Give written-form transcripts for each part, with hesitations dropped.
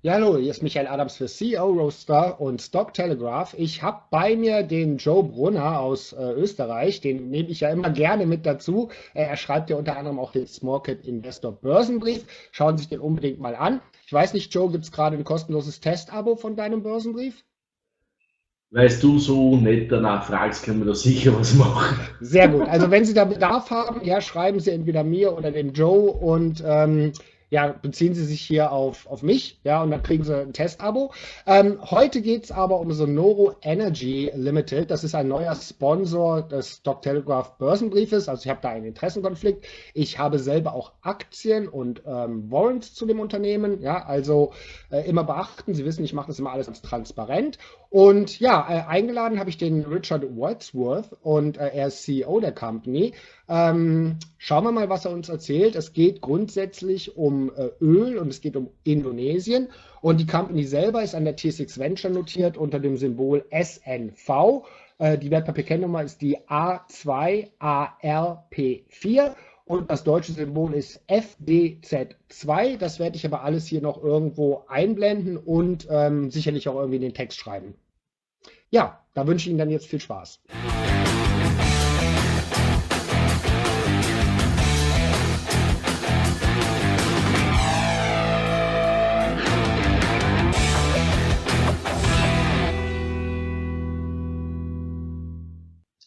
Ja, hallo, hier ist Michael Adams für CEO Roaster und Stock-Telegraph. Ich habe bei mir den Joe Brunner aus Österreich, den nehme ich ja immer gerne mit dazu. Er schreibt ja unter anderem auch den Smallcap-Investor Börsenbrief. Schauen Sie sich den unbedingt mal an. Ich weiß nicht, Joe, gibt es gerade ein kostenloses Testabo von deinem Börsenbrief? Weißt du, so nett danach fragst, können wir da sicher was machen. Sehr gut. Also wenn Sie da Bedarf haben, ja, schreiben Sie entweder mir oder dem Joe und ja, beziehen Sie sich hier auf mich, ja, und dann kriegen Sie ein Testabo. Heute geht es aber um Sonoro Energy Ltd. Das ist ein neuer Sponsor des Stock-Telegraph Börsenbriefes. Also ich habe da einen Interessenkonflikt. Ich habe selber auch Aktien und Warrants zu dem Unternehmen. Ja, also immer beachten. Sie wissen, ich mache das immer alles ganz transparent. Und ja, eingeladen habe ich den Richard Wadsworth und er ist CEO der Company. Schauen wir mal, was er uns erzählt. Es geht grundsätzlich um Öl und es geht um Indonesien. Und die Company selber ist an der TSX Venture notiert unter dem Symbol SNV. Die Wertpapierkennnummer ist die A2ARP4. Und das deutsche Symbol ist FDZ2. Das werde ich aber alles hier noch irgendwo einblenden und sicherlich auch irgendwie in den Text schreiben. Ja, da wünsche ich Ihnen dann jetzt viel Spaß.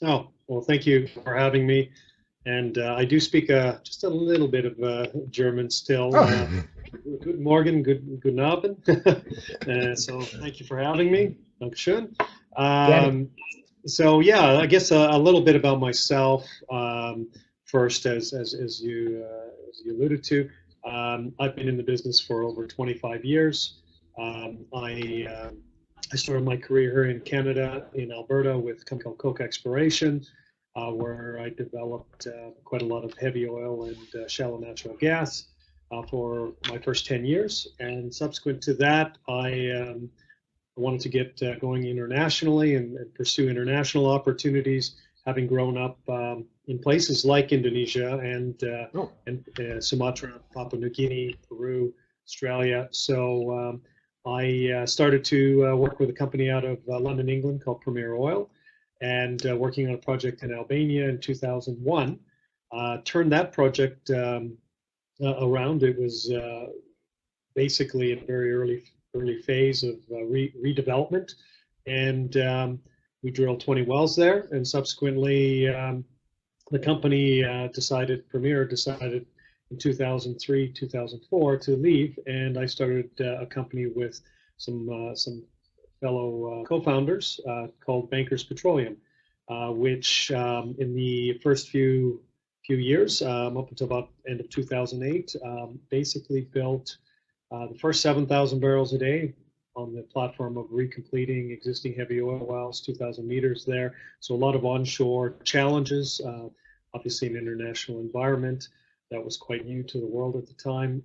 Oh, well, thank you for having me. And I do speak just a little bit of German still. Guten Morgen, guten Abend. So thank you for having me. Dankeschön. So yeah, I guess a little bit about myself. First, as you alluded to, I've been in the business for over 25 years. I started my career here in Canada, in Alberta, with a company called Coke Exploration, where I developed quite a lot of heavy oil and shallow natural gas for my first 10 years. And subsequent to that, I wanted to get going internationally and pursue international opportunities, having grown up in places like Indonesia and Sumatra, Papua New Guinea, Peru, Australia. So I started to work with a company out of London, England called Premier Oil, and working on a project in Albania in 2001. Turned that project around. It was basically in a very early phase of redevelopment, and we drilled 20 wells there, and subsequently the company Premier decided in 2003, 2004 to leave, and I started a company with some fellow co-founders called Bankers Petroleum, which in the first few years, up until about end of 2008, basically built the first 7,000 barrels a day on the platform of recompleting existing heavy oil wells, 2,000 meters there. So a lot of onshore challenges, obviously an international environment that was quite new to the world at the time.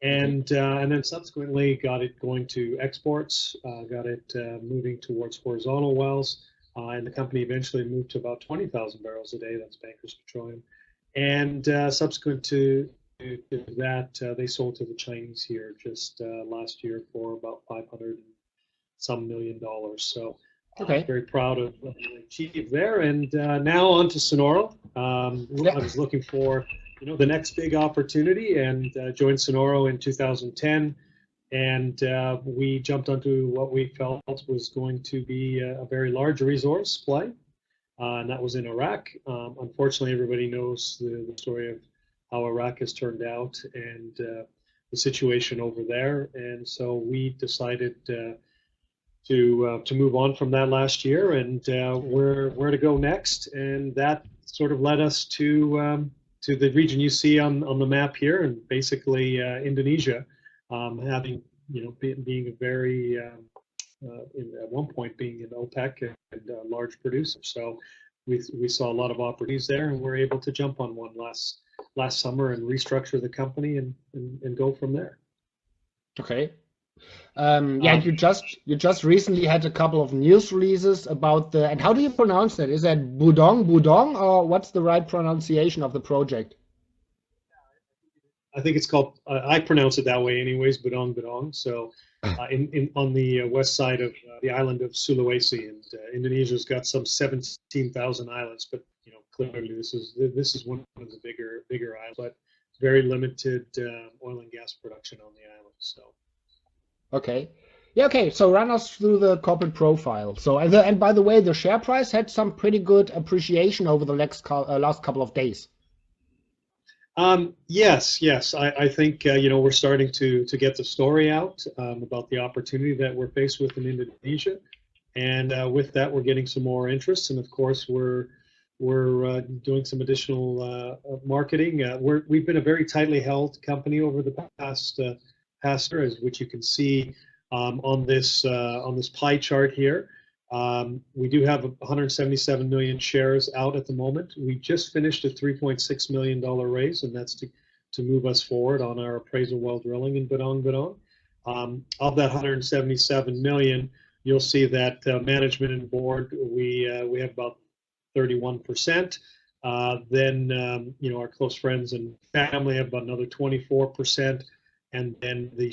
And then subsequently got it going to exports, got it moving towards horizontal wells, and the company eventually moved to about 20,000 barrels a day. That's Bankers Petroleum. And subsequent to that, they sold to the Chinese here just last year for about $500 some million. So very proud of what I achieved there. And now on to Sonoro. I was looking for the next big opportunity, and joined Sonoro in 2010, and we jumped onto what we felt was going to be a very large resource play, and that was in Iraq. Unfortunately, everybody knows the story of how Iraq has turned out and the situation over there, and so we decided to move on from that last year, and where to go next, and that sort of led us to the region you see on the map here, and basically Indonesia, having being a very at one point being an OPEC and a large producer. So we saw a lot of opportunities there, and we're able to jump on one last summer and restructure the company and go from there. Okay. Yeah, you just recently had a couple of news releases about and how do you pronounce that? Is that Budong, or what's the right pronunciation of the project? I think it's called, I pronounce it that way anyways, Bedong Bedong. So on the west side of the island of Sulawesi, and Indonesia's got some 17,000 islands, but clearly this is one of the bigger islands, but very limited oil and gas production on the island. So. Okay. Yeah, okay. So run us through the corporate profile. So, and by the way, the share price had some pretty good appreciation over the last couple of days. Yes. I think we're starting to get the story out about the opportunity that we're faced with in Indonesia, and with that, we're getting some more interest, and of course, we're doing some additional marketing. We've been a very tightly held company over the past years, which you can see on this pie chart here. We do have 177 million shares out at the moment. We just finished a $3.6 million raise, and that's to move us forward on our appraisal well drilling in Bedong Bedong. Of that 177 million, you'll see that management and board, we have about 31%. Then our close friends and family have about another 24%. And then the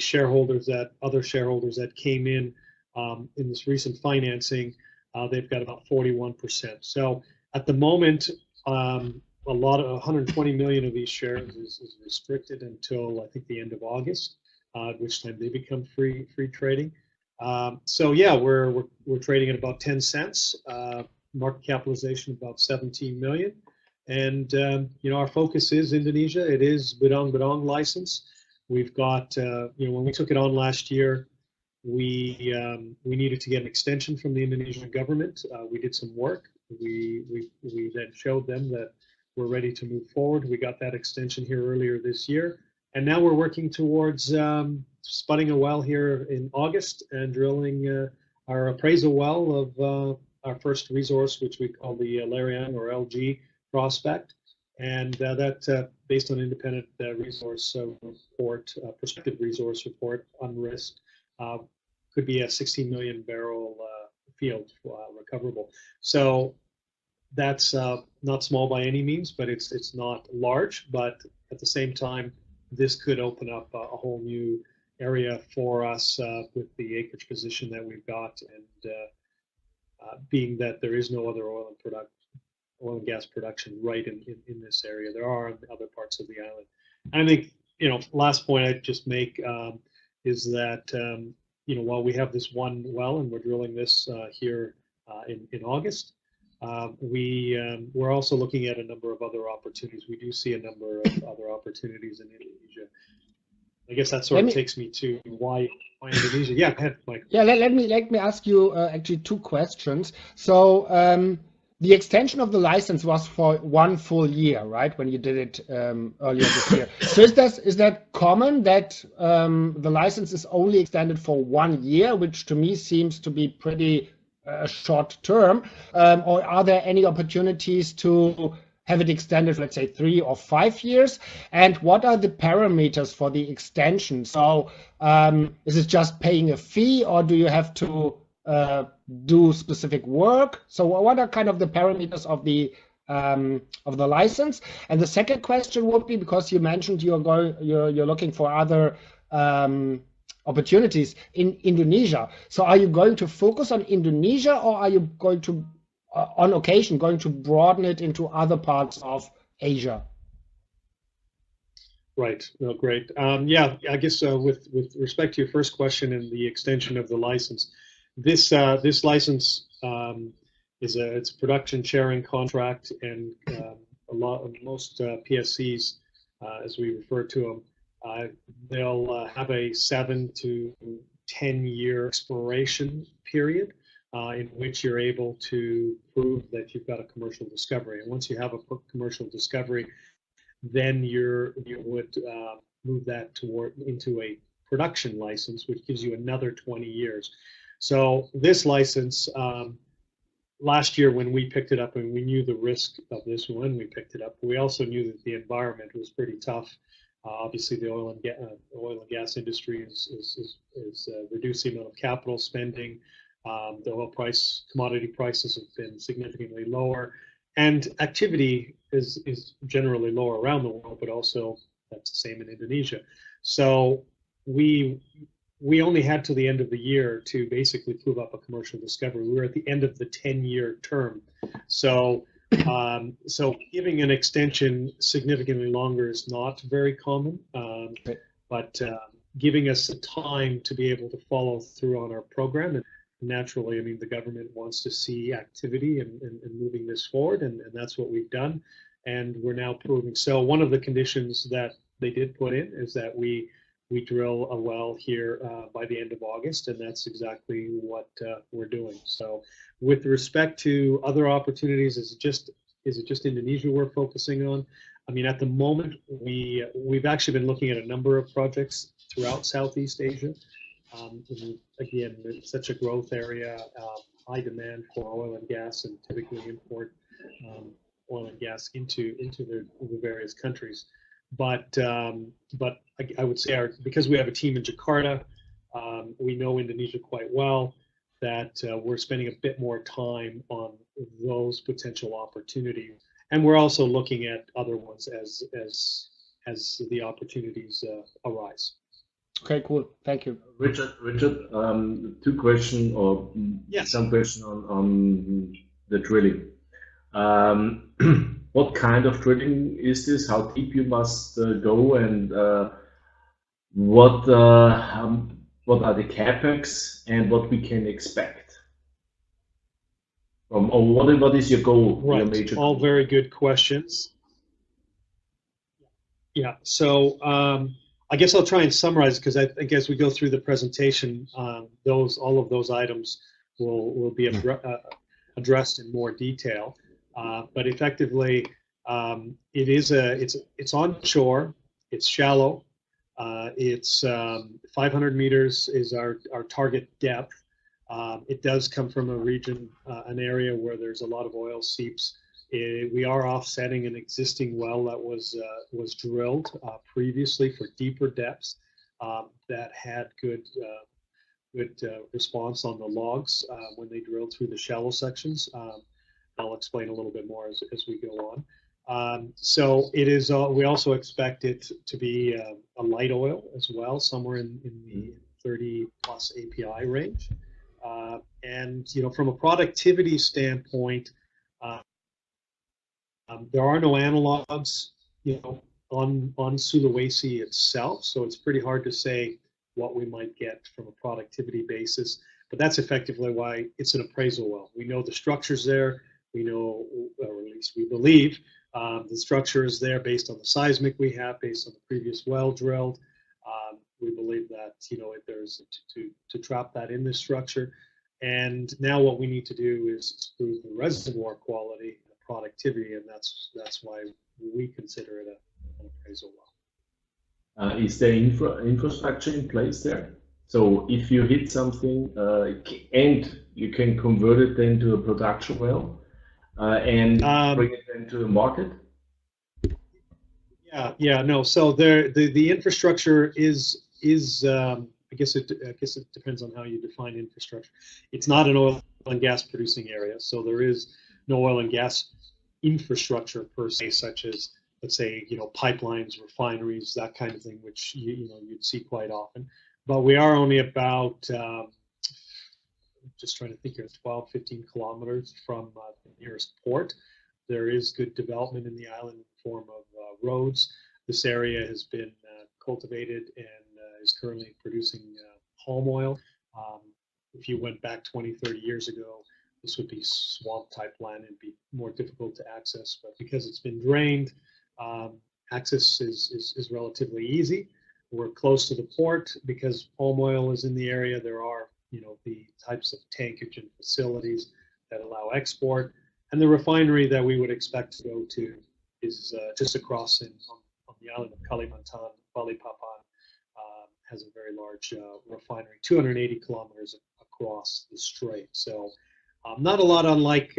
other shareholders that came in this recent financing, they've got about 41%. So at the moment, a lot of 120 million of these shares is restricted until I think the end of August, at which time they become free trading. So yeah, we're trading at about 10 cents, market capitalization about 17 million, and our focus is Indonesia. It is Bedong Bedong license. We've got, when we took it on last year, we needed to get an extension from the Indonesian government. We did some work. We then showed them that we're ready to move forward. We got that extension here earlier this year, and now we're working towards spudding a well here in August and drilling our appraisal well of our first resource, which we call the Lariang or LG prospect. And that, based on independent resource report, prospective resource report, unrisked, could be a 16 million barrel field recoverable. So that's not small by any means, but it's not large. But at the same time, this could open up a whole new area for us with the acreage position that we've got, and being that there is no other oil and gas production right in this area. There are in other parts of the island. And I think, last point I'd just make is that, while we have this one well and we're drilling this here in August, we're also looking at a number of other opportunities. We do see a number of other opportunities in Indonesia. I guess that sort of takes me to why Indonesia. Yeah, go ahead, Mike. Yeah, let me ask you actually two questions. So the extension of the license was for 1 full year, right? When you did it earlier this year. So is that common that the license is only extended for 1 year, which to me seems to be pretty short term, or are there any opportunities to have it extended, let's say 3 or 5 years? And what are the parameters for the extension? So is it just paying a fee, or do you have to do specific work? So what are kind of the parameters of the license? And the second question would be, because you mentioned you're looking for other opportunities in Indonesia. So are you going to focus on Indonesia, or are you going to, on occasion, going to broaden it into other parts of Asia? Right. No, great. Yeah, I guess with respect to your first question and the extension of the license, this license it's a production sharing contract, and most PSCs, as we refer to them, they'll have a 7 to 10 year exploration period in which you're able to prove that you've got a commercial discovery. And once you have a commercial discovery, then you would move that into a production license, which gives you another 20 years. So this license, last year when we picked it up, and we knew the risk of this when we picked it up, we also knew that the environment was pretty tough. Obviously, the oil and gas industry is reducing the amount of capital spending. The commodity prices have been significantly lower, and activity is generally lower around the world, but also that's the same in Indonesia. So we only had till the end of the year to basically prove up a commercial discovery. We were at the end of the 10-year term. So so giving an extension significantly longer is not very common, but giving us the time to be able to follow through on our program. And naturally, I mean, the government wants to see activity and moving this forward, and that's what we've done. And we're now proving. So one of the conditions that they did put in is that we drill a well here by the end of August, and that's exactly what we're doing. So with respect to other opportunities, is it just Indonesia we're focusing on? I mean, at the moment, we've actually been looking at a number of projects throughout Southeast Asia. Again, it's such a growth area, high demand for oil and gas, and typically import oil and gas into the various countries. But I would say because we have a team in Jakarta, we know Indonesia quite well, that we're spending a bit more time on those potential opportunities. And we're also looking at other ones as the opportunities arise. Okay, cool. Thank you. Richard, two questions or Yes. Some question on the drilling. What kind of drilling is this? How deep you must go, and what are the capex and what we can expect? Or what is your goal? Right. Your major All goal? very good questions. Yeah. So I guess I'll try and summarize, because I think as we go through the presentation, all of those items will be addressed in more detail. But effectively, it's onshore, it's shallow, it's 500 meters is our target depth. It does come from a region, an area where there's a lot of oil seeps. We are offsetting an existing well that was drilled previously for deeper depths that had good response on the logs when they drilled through the shallow sections. I'll explain a little bit more as we go on. So it is. We also expect it to be a light oil as well, somewhere in the 30 plus API range. And from a productivity standpoint, there are no analogs, on Sulawesi itself, so it's pretty hard to say what we might get from a productivity basis. But that's effectively why it's an appraisal well. We know the structure's there. We know, or at least we believe, the structure is there based on the seismic we have, based on the previous well drilled. We believe that if there's to trap that in this structure. And now what we need to do is prove the reservoir quality and productivity, and that's why we consider it an appraisal well. Is there infrastructure in place there? So if you hit something and you can convert it then to a production well and bring it then to the market? No. So the infrastructure is I guess it depends on how you define infrastructure. It's not an oil and gas producing area, so there is no oil and gas infrastructure per se, such as, let's say, pipelines, refineries, that kind of thing, which you'd see quite often. But we are only about just trying to think here, 12, 15 kilometers from the nearest port. There is good development in the island in the form of roads. This area has been cultivated and is currently producing palm oil. If you went back 20, 30 years ago, this would be swamp type land and be more difficult to access. But because it's been drained, access is relatively easy. We're close to the port because palm oil is in the area. There are, the types of tankage and facilities that allow export. And the refinery that we would expect to go to is just across on the island of Kalimantan. Balikpapan has a very large refinery, 280 kilometers across the strait. So not a lot unlike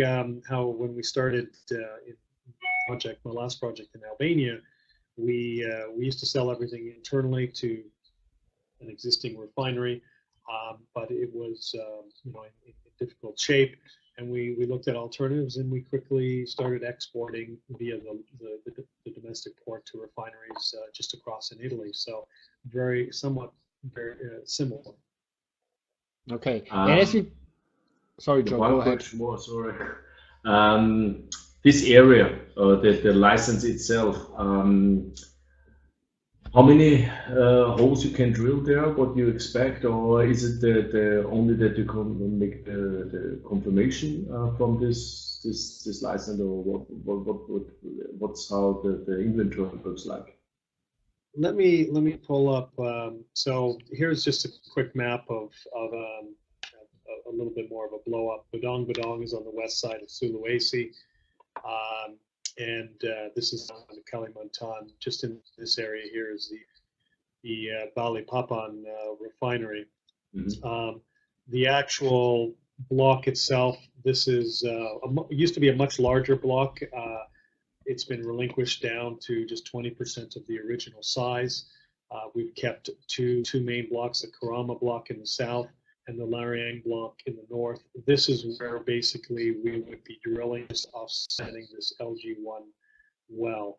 how when we started my last project in Albania, we used to sell everything internally to an existing refinery, but it was in difficult shape, and we looked at alternatives, and we quickly started exporting via the domestic port to refineries just across in Italy. So very similar. Okay. And as you, sorry, Joe, one go ahead. question more, sorry. This area, the license itself, how many holes you can drill there? What you expect, or is it the only that you can make the confirmation from this license, or what's how the inventory looks like? Let me pull up. So here's just a quick map of a little bit more of a blow up. Badong is on the west side of Sulawesi, and this is on the Kalimantan. Just in this area here is the Balikpapan refinery. Mm-hmm. The actual block itself, this is used to be a much larger block. It's been relinquished down to just 20% of the original size. We've kept two main blocks, the Karama block in the south and the Lariang block in the north. This is where basically we would be drilling, just offsetting this LG1 well.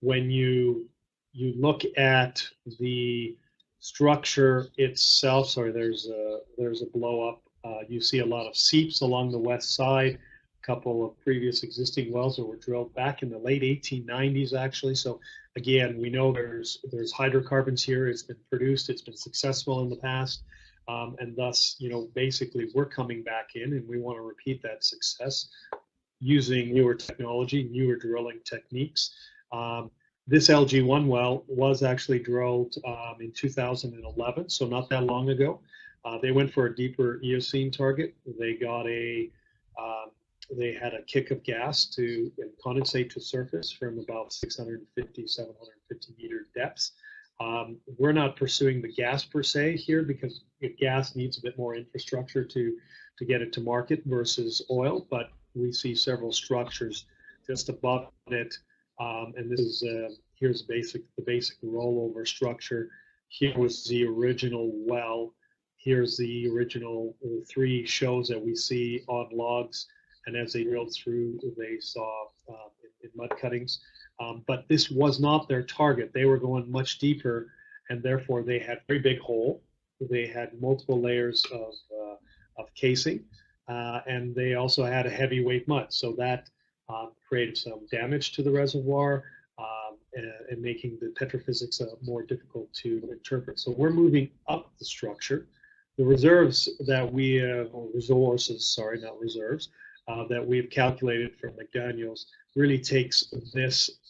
When you look at the structure itself, sorry, there's a blow up. You see a lot of seeps along the west side. Couple of previous existing wells that were drilled back in the late 1890s, actually. So again, we know there's hydrocarbons here. It's been produced. It's been successful in the past, and thus, basically, we're coming back in, and we want to repeat that success using newer technology, newer drilling techniques. This LG1 well was actually drilled in 2011, so not that long ago. They went for a deeper Eocene target. They had a kick of gas and condensate to surface from about 650, 750 meter depths. We're not pursuing the gas per se here because gas needs a bit more infrastructure to get it to market versus oil, but we see several structures just above it. And this is here's the basic rollover structure. Here was the original well. Here's the original 3 shows that we see on logs. And as they drilled through, they saw in mud cuttings. But this was not their target. They were going much deeper, and therefore they had a very big hole. They had multiple layers of casing, and they also had a heavyweight mud. So that created some damage to the reservoir and making the petrophysics more difficult to interpret. So we're moving up the structure. The reserves that we have, or resources, sorry, not reserves, that we've calculated from McDaniels really takes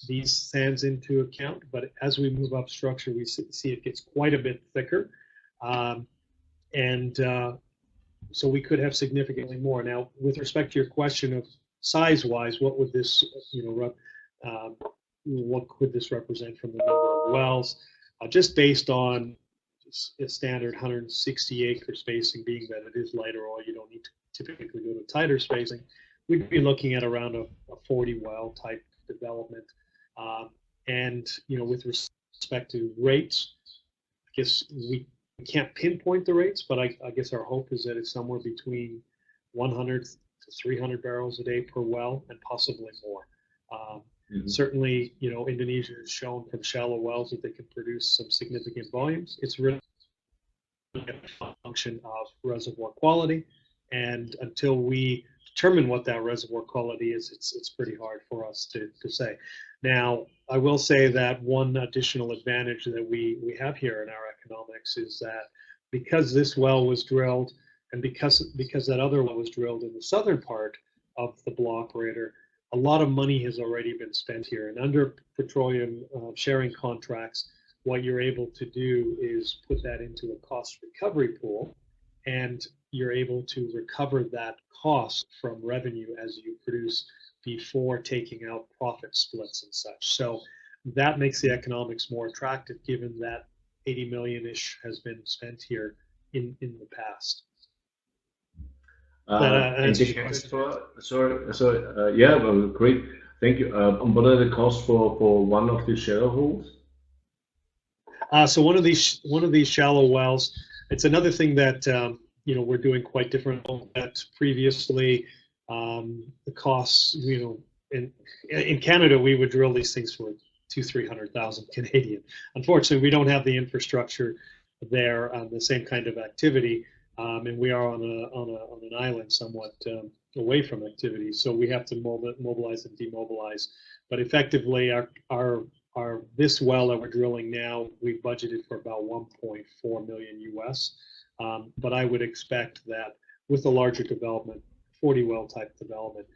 these sands into account. But as we move up structure, we see it gets quite a bit thicker. So we could have significantly more. Now, with respect to your question of size-wise, what would this, what could this represent from the number of wells? Just based on a standard 160 acre spacing, being that it is lighter oil, you don't need to typically go to tighter spacing, we'd be looking at around a 40 well type development. And with respect to rates, I guess we can't pinpoint the rates, but I guess our hope is that it's somewhere between 100 to 300 barrels a day per well, and possibly more. Certainly, Indonesia has shown from shallow wells that they can produce some significant volumes. It's really a function of reservoir quality, and until we determine what that reservoir quality is, it's pretty hard for us to say. Now, I will say that one additional advantage that we have here in our economics is that because this well was drilled, and because that other well was drilled in the southern part of the block, Raider, a lot of money has already been spent here. And under petroleum sharing contracts, what you're able to do is put that into a cost recovery pool, and you're able to recover that cost from revenue as you produce before taking out profit splits and such. So that makes the economics more attractive, given that 80 million-ish has been spent here in the past. Yeah, well, great, thank you. What are the costs for one of the shallow holes? So one of these shallow wells, it's another thing that we're doing quite different that previously. The costs, in Canada, we would drill these things for 200,000-300,000 Canadian. Unfortunately, we don't have the infrastructure there on the same kind of activity, and we are on an island somewhat away from activity, so we have to mobilize and demobilize. But effectively, our this well that we're drilling now, we've budgeted for about 1.4 million US. But I would expect that with a larger development, 40 well type development,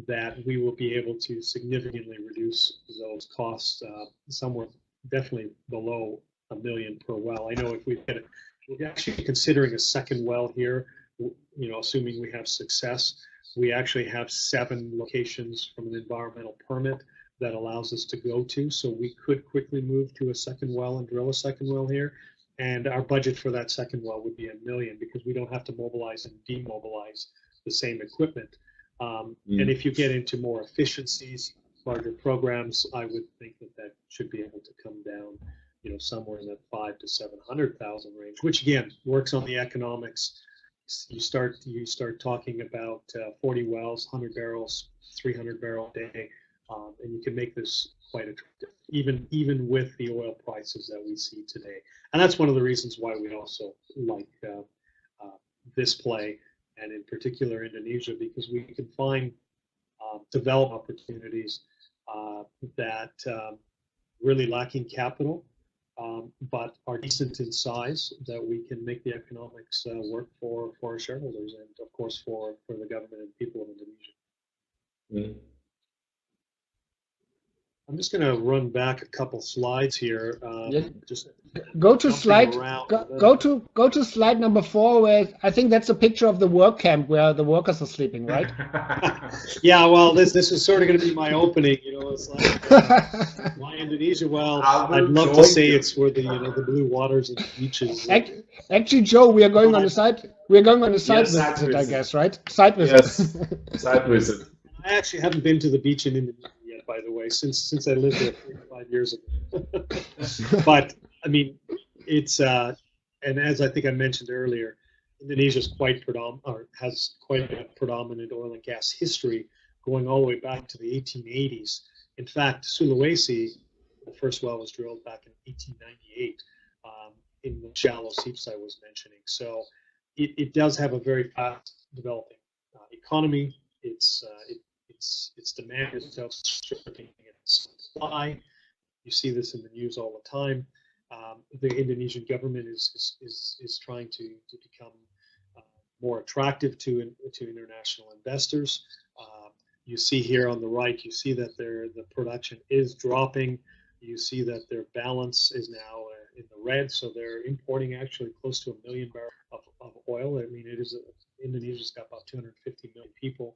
that we will be able to significantly reduce those costs, somewhere definitely below $1 million per well. I know if we're actually considering a second well here, assuming we have success, we actually have 7 locations from an environmental permit that allows us to go to, so we could quickly move to a second well and drill a second well here. And our budget for that second well would be $1 million, because we don't have to mobilize and demobilize the same equipment. And if you get into more efficiencies, larger programs, I would think that should be able to come down, somewhere in that 500,000 to 700,000 range, which again works on the economics. You start talking about 40 wells, 100 barrels, 300 barrel a day, and you can make this quite attractive, even with the oil prices that we see today. And that's one of the reasons why we also like this play, and in particular Indonesia, because we can find development opportunities that really lacking capital, but are decent in size, that we can make the economics work for our shareholders and, of course, for the government and people of Indonesia. I'm just going to run back a couple slides here. Just go to slide. Go to slide number 4, where I think that's a picture of the work camp where the workers are sleeping, right? Yeah. Well, this is sort of going to be my opening. It's like my Indonesia. Well, I'd love to say it's where the blue waters and the beaches. Actually, Joe, we are going on a side. We are going on a side visit, I guess, right? Side visit. Yes, side visit. I actually haven't been to the beach in Indonesia yet, by the way, since I lived there 35 years ago. But I mean, it's and as I think I mentioned earlier, Indonesia is quite has quite a predominant oil and gas history, going all the way back to the 1880s. In fact, Sulawesi, the first well was drilled back in 1898 in the shallow seeps I was mentioning. So it does have a very fast developing economy. Its demand is outstripping its supply. You see this in the news all the time. The Indonesian government is trying to become more attractive to international investors. You see here on the right, you see that the production is dropping. You see that their balance is now in the red, so they're importing actually close to 1 million barrels of oil. I mean, Indonesia's got about 250 million people,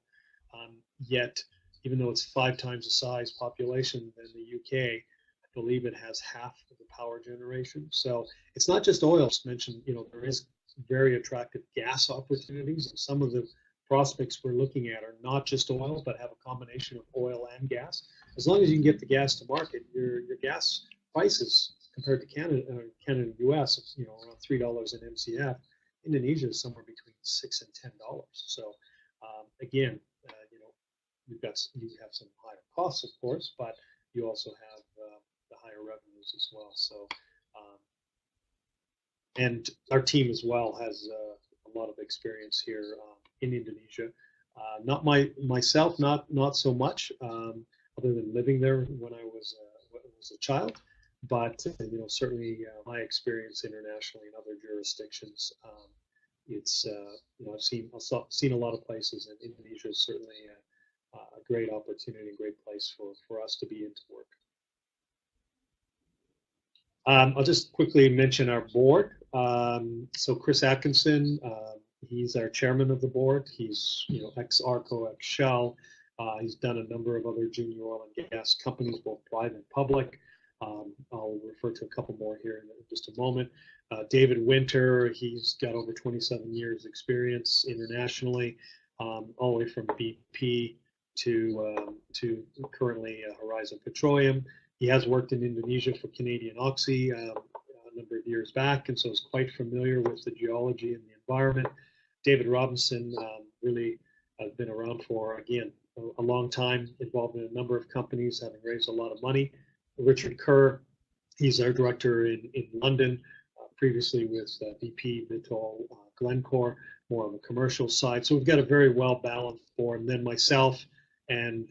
yet even though it's 5 times the size population than the UK, I believe it has half of the power generation. So it's not just oil. As mentioned, there is very attractive gas opportunities. Some of the prospects we're looking at are not just oil, but have a combination of oil and gas. As long as you can get the gas to market, your gas prices compared to Canada and US, around $3 an MCF. Indonesia is somewhere between $6 and $10. So again, you have some higher costs, of course, but you also have the higher revenues as well. So, and our team as well has a lot of experience here in Indonesia. Not myself, not so much, other than living there when I was a child. But certainly my experience internationally in other jurisdictions. I've seen a lot of places, and Indonesia is certainly a great opportunity, a great place for us to be into work. I'll just quickly mention our board. So Chris Atkinson, he's our chairman of the board. He's ex-Arco, ex-Shell. He's done a number of other junior oil and gas companies, both private and public. I'll refer to a couple more here in just a moment. David Winter, he's got over 27 years experience internationally, all the way from BP to currently Horizon Petroleum. He has worked in Indonesia for Canadian Oxy a number of years back, and so is quite familiar with the geology and the environment. David Robinson really has been around for, again, a long time, involved in a number of companies, having raised a lot of money. Richard Kerr, he's our director in London, previously with BP, Vitol, Glencore, more on the commercial side. So we've got a very well balanced board. And then myself and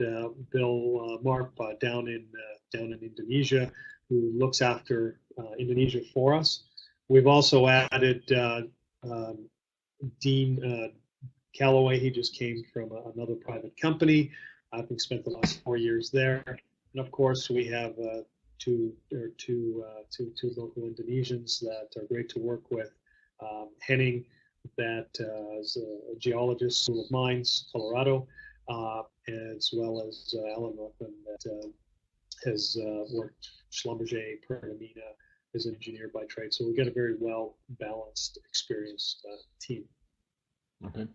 Bill Marp down in Indonesia, who looks after Indonesia for us. We've also added Dean Calloway. He just came from another private company. I think spent the last 4 years there. And of course, we have two local Indonesians that are great to work with. Henning, that is a geologist, School of Mines, Colorado, as well as Alan Northman, that has worked Schlumberger, Pertamina, as an engineer by trade. So we've got a very well balanced, experienced team. Okay.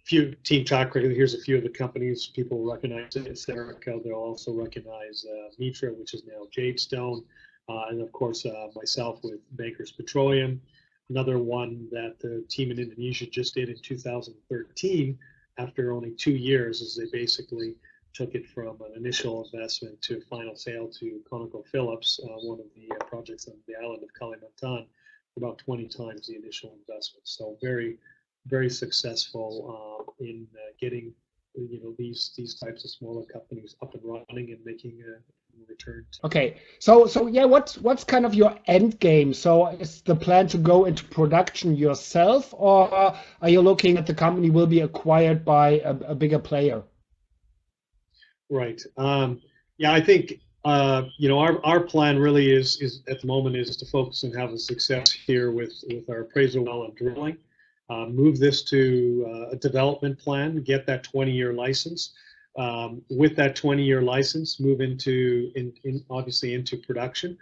Few team track record. Here's a few of the companies people recognize. It's Erica. They'll also recognize Mitra, which is now Jadestone, and of course myself with Bankers Petroleum. Another one that the team in Indonesia just did in 2013, after only 2 years, is they basically took it from an initial investment to final sale to ConocoPhillips, one of the projects on the island of Kalimantan, about 20 times the initial investment. So very, very successful in getting these types of smaller companies up and running and making a return. Okay, so yeah, what's kind of your end game? So is the plan to go into production yourself, or are you looking at the company will be acquired by a bigger player? Right. Yeah, I think our plan really is at the moment is to focus and have a success here with our appraisal well and drilling. Move this to a development plan, get that 20-year license. With that 20-year license, move into obviously into production.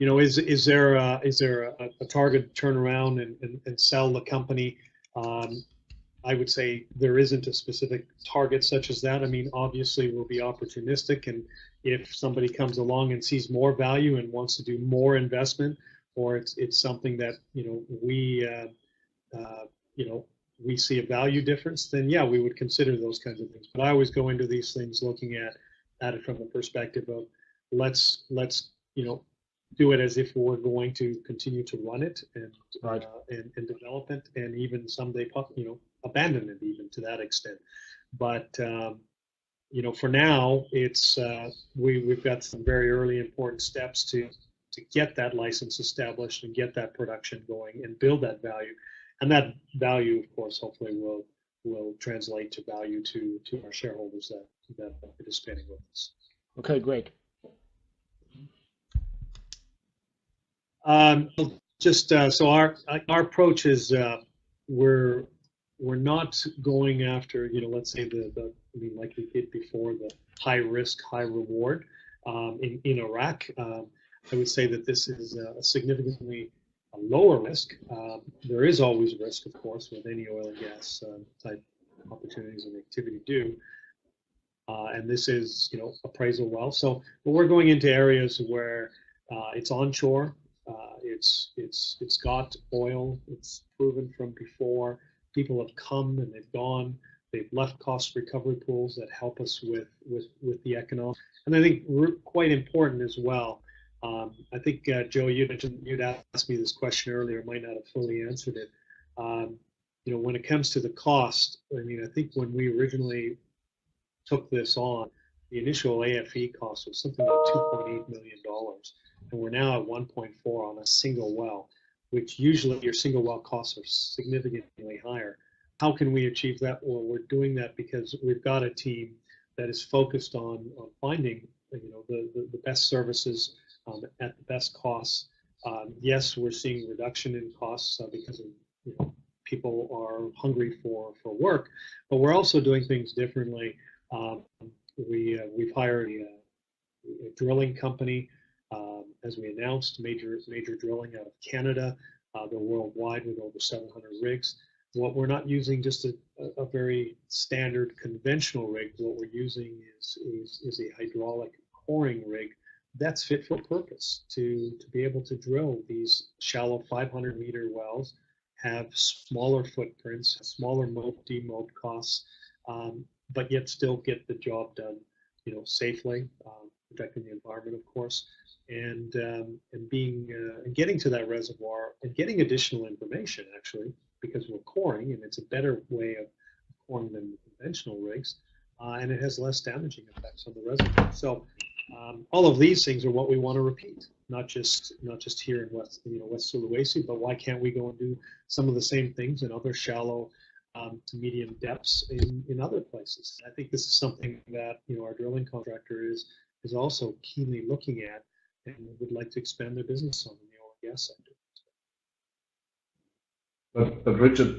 Is there a target turnaround and sell the company? I would say there isn't a specific target such as that. I mean, obviously we'll be opportunistic, and if somebody comes along and sees more value and wants to do more investment, or it's something that we see a value difference, then yeah, we would consider those kinds of things. But I always go into these things looking at it from the perspective of let's do it as if we're going to continue to run it and Right. and develop it, and even someday abandon it even to that extent. But for now, it's we've got some very early important steps to get that license established and get that production going and build that value. And that value, of course, hopefully will translate to value to our shareholders that are participating with us. Okay, great. So our approach is we're not going after let's say like we did before, the high risk, high reward in Iraq. I would say that this is a significantly lower risk. There is always risk, of course, with any oil and gas type opportunities and activity do. And this is, appraisal well. So, but we're going into areas where it's onshore. It's got oil. It's proven from before. People have come and they've gone. They've left cost recovery pools that help us with the economics. And I think quite important as well. I think, Joe, you'd asked me this question earlier, might not have fully answered it. When it comes to the cost, I mean, I think when we originally took this on, the initial AFE cost was something like $2.8 million. And we're now at 1.4 on a single well, which usually your single well costs are significantly higher. How can we achieve that? Well, we're doing that because we've got a team that is focused on finding the best services at the best costs. Yes, we're seeing reduction in costs because of people are hungry for work, but we're also doing things differently. We've hired a drilling company, as we announced, major drilling out of Canada. They're worldwide with over 700 rigs. What we're not using just a very standard conventional rig. What we're using is a hydraulic coring rig that's fit for purpose to be able to drill these shallow 500-meter wells have smaller footprints, smaller moat demoat costs, but yet still get the job done, safely, protecting the environment, of course, and being and getting to that reservoir and getting additional information actually, because we're coring, and it's a better way of coring than the conventional rigs, and it has less damaging effects on the reservoir. So all of these things are what we want to repeat, not just here in West Sulawesi, but why can't we go and do some of the same things in other shallow to medium depths in other places? I think this is something that our drilling contractor is also keenly looking at and would like to expand their business on in the oil and gas sector. But Richard,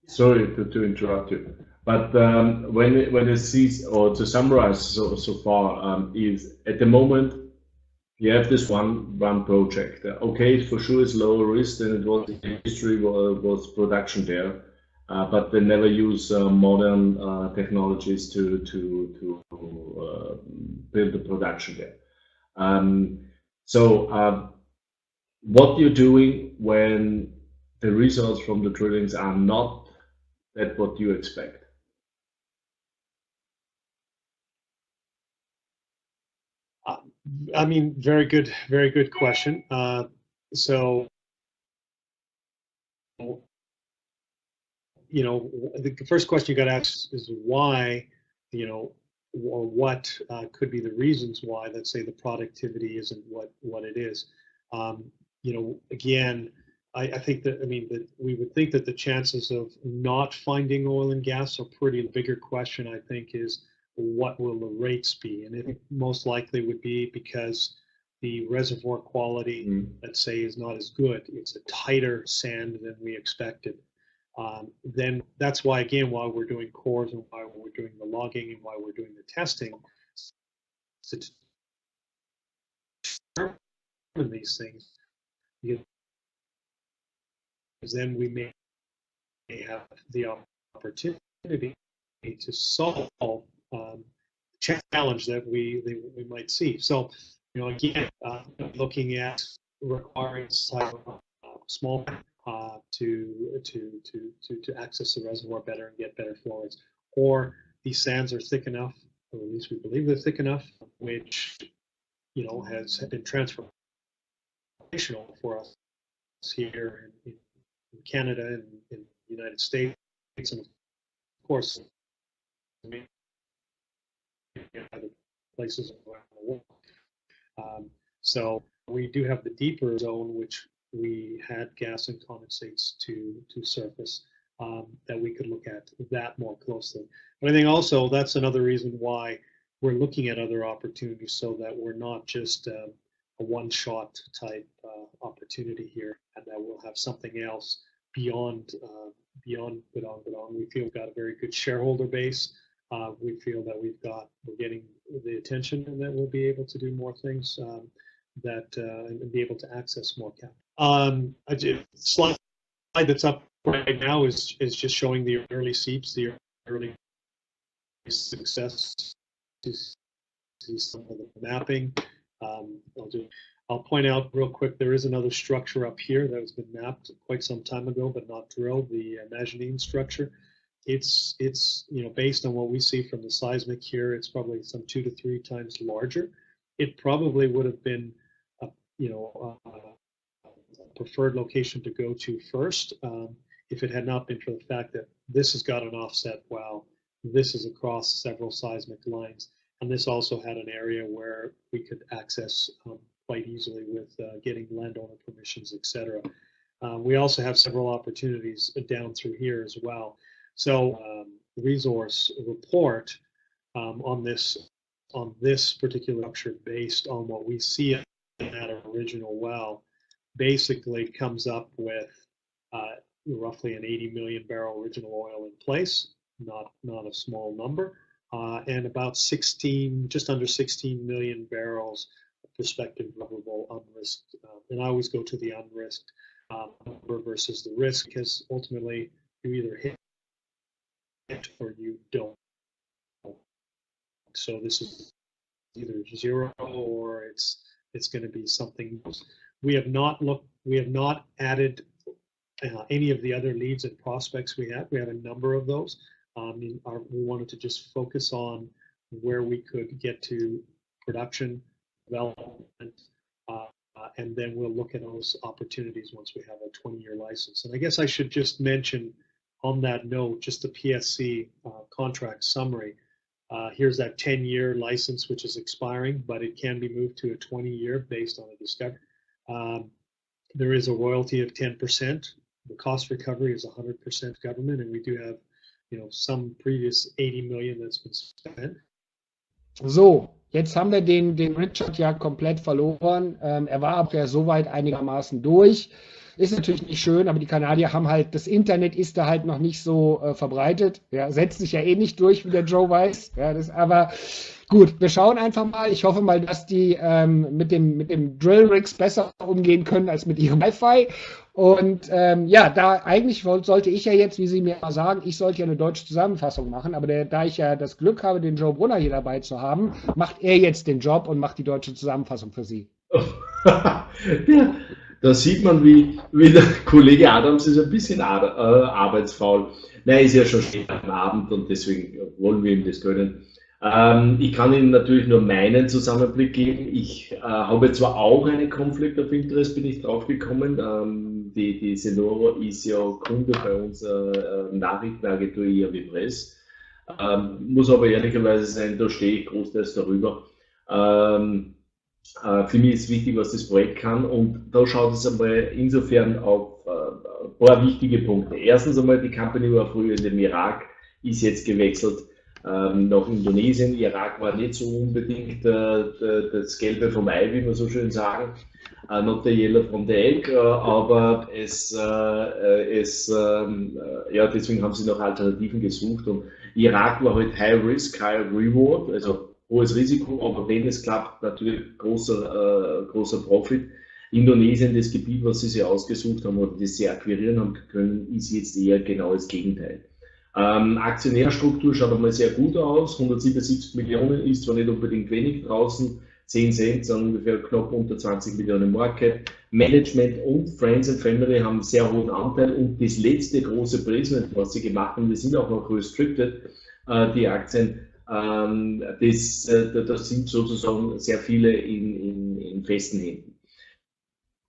sorry to interrupt you, but when it sees, or to summarize so far, is at the moment you have this one project. Okay, for sure it's lower risk than it was in history, was production there, but they never use modern technologies to build the production there. So what you're doing when the results from the drillings are not that what you expect? I mean, very good question. So, the first question you got to ask is why, or what could be the reasons why, let's say, the productivity isn't what it is. Again, I think that, that we would think that the chances of not finding oil and gas are pretty. The bigger question, I think, is what will the rates be? And it most likely would be because the reservoir quality, let's say, is not as good. It's a tighter sand than we expected. Then that's why, again, why we're doing cores and why we're doing the logging and why we're doing the testing, to determine these things. Because then we may have the opportunity to solve challenge that we might see. So, again, looking at requiring small to access the reservoir better and get better flow rates, or these sands are thick enough, or at least we believe they're thick enough, which has been transformational for us here in Canada and in the United States, and of course, other places around the world. So we do have the deeper zone, which we had gas and condensates to surface, that we could look at that more closely. But I think also that's another reason why we're looking at other opportunities, so that we're not just a one-shot type opportunity here, and that we'll have something else beyond Bedong. We feel we've got a very good shareholder base. We feel that we're getting the attention, and that we'll be able to do more things and be able to access more capital. A slide that's up right now is just showing the early seeps, the early success. To see some of the mapping. I'll point out real quick, there is another structure up here that has been mapped quite some time ago, but not drilled, the mezzanine structure. It's based on what we see from the seismic here, it's probably some 2 to 3 times larger. It probably would have been a preferred location to go to first, if it had not been for the fact that this has got an offset well. This is across several seismic lines, and this also had an area where we could access quite easily with getting landowner permissions, etc. We also have several opportunities down through here as well. So the resource report on this particular structure, based on what we see in that original well, basically comes up with roughly an 80 million barrel original oil in place, not a small number, and about just under 16 million barrels of prospective recoverable unrisked. And I always go to the unrisked number versus the risk, because ultimately you either hit or you don't. So this is either 0 or it's going to be something else. We have not added any of the other leads and prospects we have. We have a number of those. We wanted to just focus on where we could get to production, development, and then we'll look at those opportunities once we have a 20-year license. And I guess I should just mention on that note, just the PSC contract summary. Here's that 10-year license, which is expiring, but it can be moved to a 20-year based on a discovery. There is a royalty of 10%. The cost recovery is 100% government, and we do have, some previous 80 million that's been spent. So, jetzt haben wir den Richard ja komplett verloren. Er war aber ja soweit einigermaßen durch. Ist natürlich nicht schön, aber die Kanadier haben halt, das Internet ist da halt noch nicht so verbreitet. Ja, setzt sich ja eh nicht durch, wie der Joe weiß. Ja, aber gut, wir schauen einfach mal. Ich hoffe mal, dass die mit dem Drill Rigs besser umgehen können als mit ihrem Wi-Fi. Und da eigentlich sollte ich ja jetzt, wie Sie mir mal sagen, ich sollte ja eine deutsche Zusammenfassung machen, aber da ich ja das Glück habe, den Joe Brunner hier dabei zu haben, macht er jetzt den Job und macht die deutsche Zusammenfassung für Sie. Ja, da sieht man, wie der Kollege Adams ist ein bisschen arbeitsfaul. Nein, ist ja schon spät am Abend und deswegen wollen wir ihm das gönnen. Ich kann Ihnen natürlich nur meinen Zusammenblick geben. Ich habe zwar auch einen Conflict of Interest, bin ich drauf gekommen. Die Sonoro ist ja Kunde bei unserer Nachrichtenagentur i.V.m. Muss aber ehrlicherweise sein, da stehe ich großteils darüber. Für mich ist wichtig, was das Projekt kann, und da schaut es einmal insofern auf ein paar wichtige Punkte. Erstens einmal, die Company war früher in dem Irak, ist jetzt gewechselt nach Indonesien. Irak war nicht so unbedingt das Gelbe vom Ei, wie wir so schön sagen, not the yellow from the egg, aber deswegen haben sie nach Alternativen gesucht, und Irak war halt High Risk, High Reward, also hohes Risiko, aber wenn es klappt, natürlich großer Profit. Indonesien, das Gebiet, was sie sich ausgesucht haben oder das sie akquirieren haben können, ist jetzt eher genau das Gegenteil. Aktionärstruktur schaut einmal sehr gut aus, 177 Millionen ist zwar nicht unbedingt wenig draußen, 10 Cent sind ungefähr knapp unter 20 Millionen Market. Management und Friends and Family haben einen sehr hohen Anteil, und das letzte große Placement, was sie gemacht haben, die sind auch noch restricted, die Aktien. Das sind sozusagen sehr viele in festen Händen.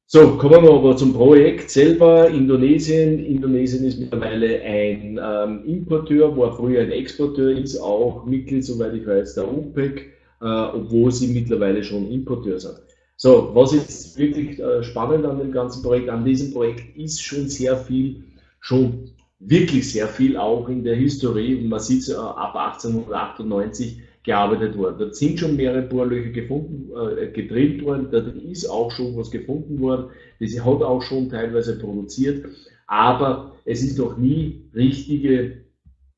So, kommen wir aber zum Projekt selber. Indonesien. Indonesien ist mittlerweile ein Importeur, war früher ein Exporteur, ist auch Mitglied, soweit ich weiß, der OPEC, obwohl sie mittlerweile schon Importeur sind. So, was ist wirklich spannend an dem ganzen Projekt? An diesem Projekt ist schon wirklich sehr viel auch in der Historie, man sieht es ab 1898 gearbeitet worden. Da sind schon mehrere Bohrlöcher gedrillt worden, da ist auch schon was gefunden worden, das hat auch schon teilweise produziert, aber es ist noch nie richtige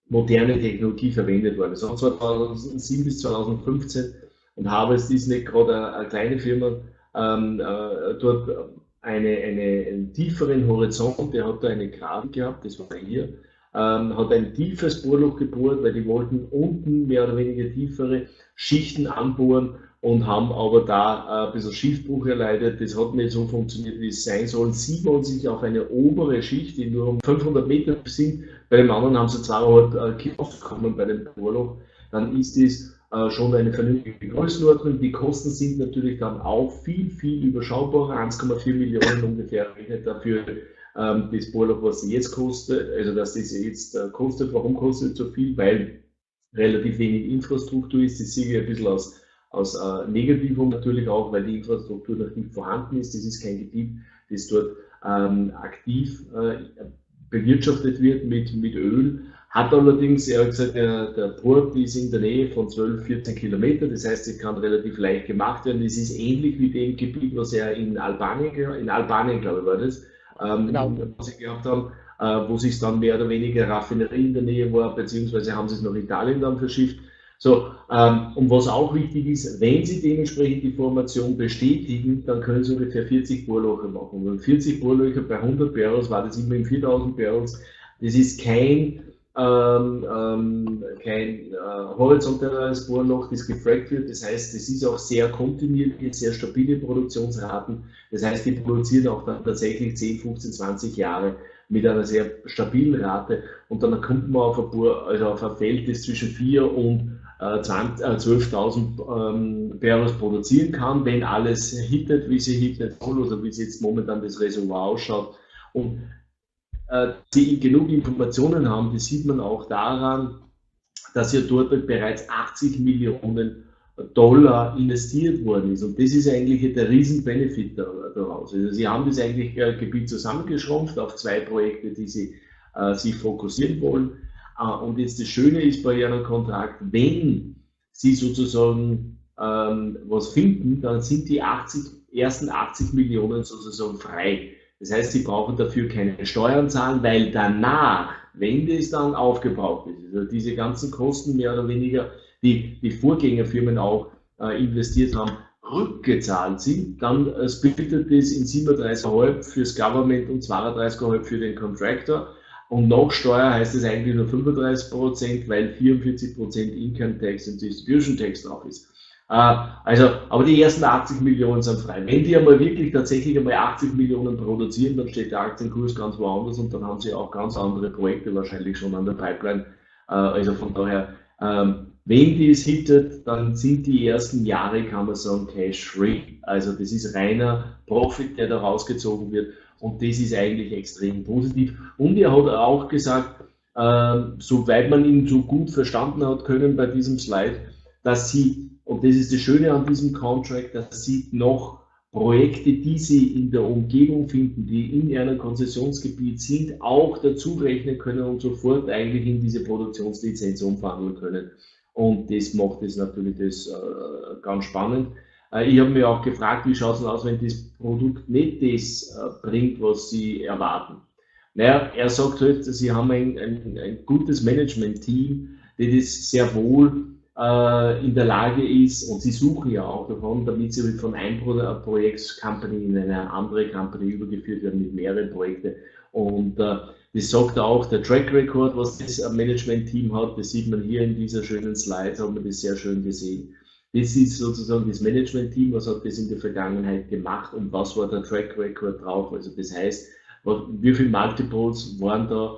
moderne Technologie verwendet worden. Es hat 2007 bis 2015, und Harvest ist nicht gerade eine kleine Firma, dort einen tieferen Horizont, der hat da eine Grafik gehabt, das war hier, hat ein tiefes Bohrloch gebohrt, weil die wollten unten mehr oder weniger tiefere Schichten anbohren und haben aber da ein bisschen Schiffbruch erleidet. Das hat nicht so funktioniert, wie es sein soll. Sie wollen sich auf eine obere Schicht, die nur um 500 Meter sind, bei dem anderen haben sie 2,5 Kilo aufgekommen bei dem Bohrloch, dann ist es schon eine vernünftige Größenordnung. Die Kosten sind natürlich dann auch viel überschaubarer, 1,4 Millionen ungefähr rechnet dafür das Bohrloch, was sie jetzt kostet, also dass das jetzt kostet. Warum kostet es so viel? Weil relativ wenig Infrastruktur ist. Das sehe ich ein bisschen aus Negativum natürlich auch, weil die Infrastruktur noch nicht vorhanden ist. Das ist kein Gebiet, das dort aktiv bewirtschaftet wird mit Öl. Hat allerdings, er hat gesagt, der Port ist in der Nähe von 12-14 Kilometer, das heißt, es kann relativ leicht gemacht werden. Das ist ähnlich wie dem Gebiet, was er in Albanien, glaube ich, war das, genau, was sie gehabt haben, wo sich dann mehr oder weniger Raffinerie in der Nähe war, beziehungsweise haben sie es nach Italien dann verschifft. So, und was auch wichtig ist, wenn Sie dementsprechend die Formation bestätigen, dann können Sie ungefähr 40 Bohrlöcher machen. Und 40 Bohrlöcher bei 100 Barrels war das immerhin 4000 Barrels. Das ist kein kein horizontales Bohrloch, das gefrackt wird. Das heißt, es ist auch sehr kontinuierlich, sehr stabile Produktionsraten. Das heißt, die produzieren auch dann tatsächlich 10, 15, 20 Jahre mit einer sehr stabilen Rate. Und dann kommt man auf ein Feld, das zwischen 4 und 12.000 Barrels produzieren kann, wenn alles hittet, wie sie hittet soll oder wie sie jetzt momentan das Reservoir ausschaut. Und die genug Informationen haben, das sieht man auch daran, dass ja dort bereits 80 Millionen Dollar investiert worden ist. Und das ist eigentlich der Riesen-Benefit daraus. Also sie haben das eigentlich Gebiet zusammengeschrumpft auf 2 Projekte, die sie sich fokussieren wollen. Und jetzt das Schöne ist bei ihrem Kontrakt, wenn sie sozusagen was finden, dann sind die ersten 80 Millionen sozusagen frei. Das heißt, sie brauchen dafür keine Steuern zahlen, weil danach, wenn das dann aufgebraucht ist, also diese ganzen Kosten mehr oder weniger, die Vorgängerfirmen auch investiert haben, rückgezahlt sind, dann splittet das in 37,5 fürs Government und 32,5 für den Contractor. Und nach Steuer heißt es eigentlich nur 35%, weil 44% Income Tax und Distribution Tax drauf ist. Aber die ersten 80 Millionen sind frei. Wenn die einmal wirklich tatsächlich einmal 80 Millionen produzieren, dann steht der Aktienkurs ganz woanders und dann haben sie auch ganz andere Projekte wahrscheinlich schon an der Pipeline. Also von daher, wenn die es hittet, dann sind die ersten Jahre, kann man sagen, cash-free. Also das ist reiner Profit, der da rausgezogen wird. Und das ist eigentlich extrem positiv. Und er hat auch gesagt, soweit man ihn so gut verstanden hat können bei diesem Slide, dass sie, und das ist das Schöne an diesem Contract, dass sie noch Projekte, die sie in der Umgebung finden, die in ihrem Konzessionsgebiet sind, auch dazu rechnen können und sofort eigentlich in diese Produktionslizenz umwandeln können. Und das macht es natürlich ganz spannend. Ich habe mich auch gefragt, wie schaut es aus, wenn das Produkt nicht das bringt, was Sie erwarten. Naja, er sagt halt, Sie haben ein gutes Management-Team, das sehr wohl in der Lage ist, und Sie suchen ja auch davon, damit Sie von einem Projekts-Company in eine andere Company übergeführt werden mit mehreren Projekten. Und das sagt auch der Track Record, was das Management-Team hat, das sieht man hier in dieser schönen Slide, hat man das sehr schön gesehen. Das ist sozusagen das Management-Team, was hat das in der Vergangenheit gemacht und was war der Track Record drauf. Also das heißt, wie viele Multiples waren da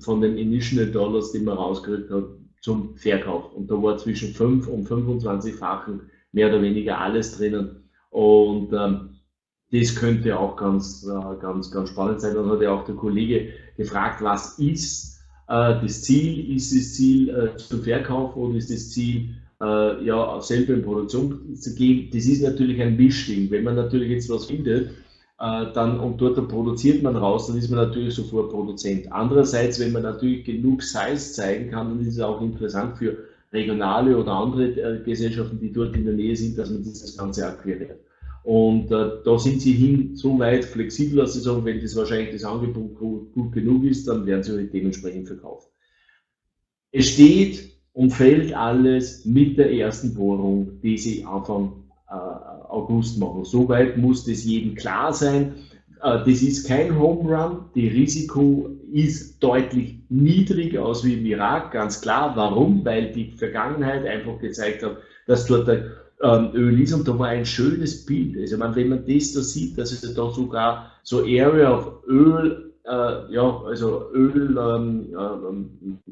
von den Initial Dollars, die man rausgekriegt hat, zum Verkauf. Und da war zwischen 5 und 25-fachen mehr oder weniger alles drinnen. Und das könnte auch ganz spannend sein. Dann hat ja auch der Kollege gefragt, was ist das Ziel? Ist das Ziel zu verkaufen oder ist das Ziel, selber in Produktion zu gehen? Das ist natürlich ein Mischding. Wenn man natürlich jetzt was findet, und dort produziert man raus, dann ist man natürlich sofort Produzent. Andererseits, wenn man natürlich genug Size zeigen kann, dann ist es auch interessant für regionale oder andere Gesellschaften, die dort in der Nähe sind, dass man dieses Ganze akquiriert. Und da sind sie so weit flexibel, dass sie sagen, wenn das wahrscheinlich das Angebot gut genug ist, dann werden sie halt dementsprechend verkauft. Es steht und fällt alles mit der ersten Bohrung, die sie Anfang August machen. Soweit muss das jedem klar sein. Das ist kein Home Run. Die Risiko ist deutlich niedriger als wie im Irak, ganz klar. Warum? Weil die Vergangenheit einfach gezeigt hat, dass dort Öl ist und da war ein schönes Bild. Also wenn man das da sieht, dass es da sogar so Area of Öl, Öl an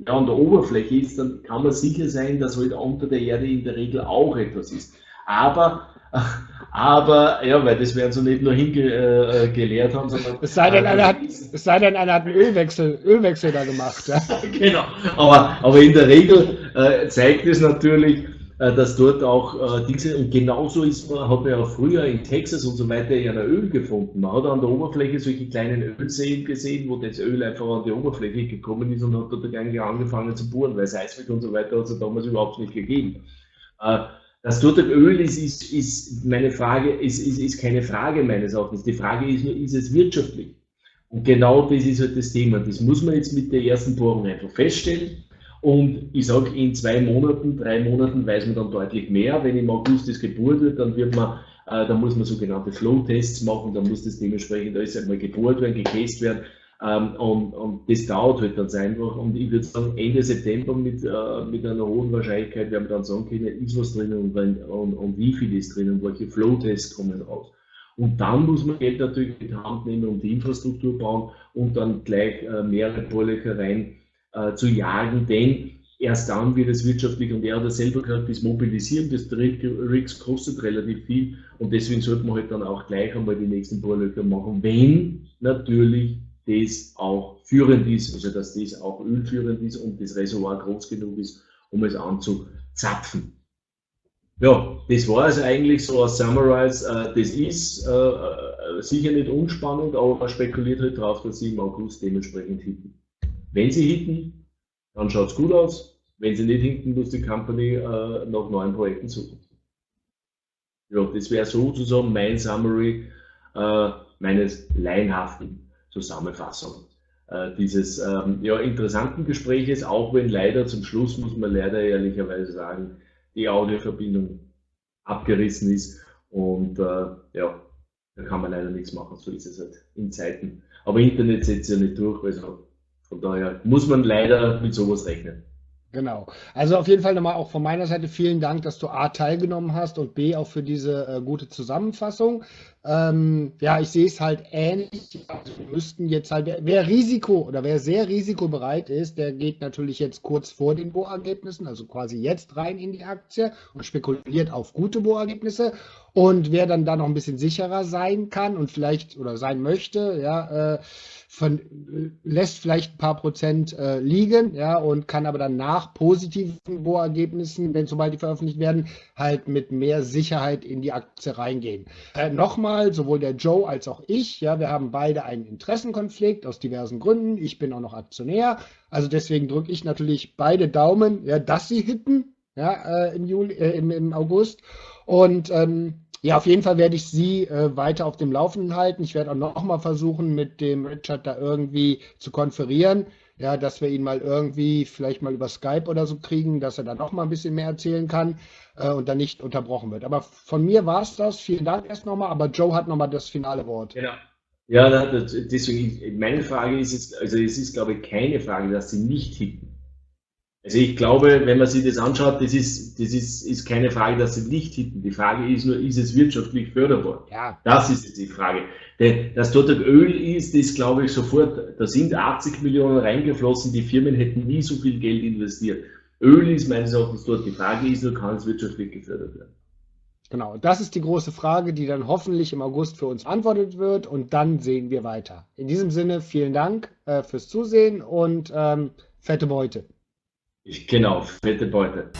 der Oberfläche ist, dann kann man sicher sein, dass halt unter der Erde in der Regel auch etwas ist. Aber weil das werden sie nicht nur gelehrt haben, sondern... Es sei denn, einer hat einen Ölwechsel da gemacht. Ja? Genau, aber in der Regel zeigt es natürlich, dass dort auch diese, und genauso hat man ja früher in Texas und so weiter ja Öl gefunden. Man hat an der Oberfläche solche kleinen Ölseen gesehen, wo das Öl einfach an die Oberfläche gekommen ist und hat dort eigentlich angefangen zu bohren, weil Seismik und so weiter hat es damals überhaupt nicht gegeben. Dass dort Öl ist meine Frage, ist keine Frage meines Erachtens. Die Frage ist nur, ist es wirtschaftlich? Und genau das ist halt das Thema. Das muss man jetzt mit der ersten Bohrung einfach feststellen. Und ich sage, in 2 Monaten, 3 Monaten weiß man dann deutlich mehr. Wenn im August das gebohrt wird, dann muss man sogenannte Flow-Tests machen, dann muss das dementsprechend alles einmal gebohrt werden, gecased werden. Und das dauert halt ganz einfach. Und ich würde sagen, Ende September mit einer hohen Wahrscheinlichkeit werden wir dann sagen können, ist was drinnen und wie viel ist drinnen und welche Flow-Tests kommen raus. Und dann muss man Geld natürlich in die Hand nehmen und die Infrastruktur bauen und dann gleich mehrere Bohrlöcher rein zu jagen, denn erst dann wird es wirtschaftlich, und er hat ja selber gesagt, das Mobilisieren des Rigs kostet relativ viel und deswegen sollte man halt dann auch gleich einmal die nächsten Bohrlöcher machen, wenn natürlich das auch führend ist, also dass das auch ölführend ist und das Reservoir groß genug ist, um es anzuzapfen. Ja, das war es eigentlich so als Summarize. Das ist sicher nicht unspannend, aber man spekuliert halt drauf, dass sie im August dementsprechend hitten. Wenn sie hitten, dann schaut es gut aus. Wenn sie nicht hitten, muss die Company nach neuen Projekten suchen. Ja, das wäre sozusagen mein Summary meines laienhaften Zusammenfassung dieses interessanten Gespräches, auch wenn leider zum Schluss, muss man leider ehrlicherweise sagen, die Audioverbindung abgerissen ist und da kann man leider nichts machen, so ist es halt in Zeiten. Aber Internet setzt ja nicht durch, also von daher muss man leider mit sowas rechnen. Genau. Also auf jeden Fall nochmal auch von meiner Seite vielen Dank, dass du A, teilgenommen hast und B, auch für diese gute Zusammenfassung. Ich sehe es halt ähnlich. Also wir müssten jetzt halt, wer sehr risikobereit ist, der geht natürlich jetzt kurz vor den Bohrergebnissen, also quasi jetzt rein in die Aktie und spekuliert auf gute Bohrergebnisse. Und wer dann da noch ein bisschen sicherer sein kann und vielleicht oder sein möchte, lässt vielleicht ein paar Prozent liegen, und kann aber dann nach positiven Bohrergebnissen, wenn sobald die veröffentlicht werden, halt mit mehr Sicherheit in die Aktie reingehen. Nochmal, sowohl der Joe als auch ich, wir haben beide einen Interessenkonflikt aus diversen Gründen. Ich bin auch noch Aktionär, also deswegen drücke ich natürlich beide Daumen, dass sie hitten, im August. Und auf jeden Fall werde ich Sie weiter auf dem Laufenden halten. Ich werde auch nochmal versuchen, mit dem Richard da irgendwie zu konferieren, dass wir ihn mal irgendwie vielleicht mal über Skype oder so kriegen, dass er dann noch mal ein bisschen mehr erzählen kann und dann nicht unterbrochen wird. Aber von mir war es das. Vielen Dank erst nochmal, aber Joe hat nochmal das finale Wort. Genau. Ja, deswegen, meine Frage ist jetzt, also es ist, glaube ich, keine Frage, dass Sie nicht hitten. Also ich glaube, wenn man sich das anschaut, das ist keine Frage, dass sie nicht hitten. Die Frage ist nur, ist es wirtschaftlich förderbar? Ja. Das ist jetzt die Frage. Denn dass dort Öl ist, das glaube ich sofort, da sind 80 Millionen reingeflossen, die Firmen hätten nie so viel Geld investiert. Öl ist meines Erachtens dort. Die Frage ist nur, kann es wirtschaftlich gefördert werden? Genau, das ist die große Frage, die dann hoffentlich im August für uns beantwortet wird und dann sehen wir weiter. In diesem Sinne, vielen Dank fürs Zusehen und fette Beute. Genau, fette Beute.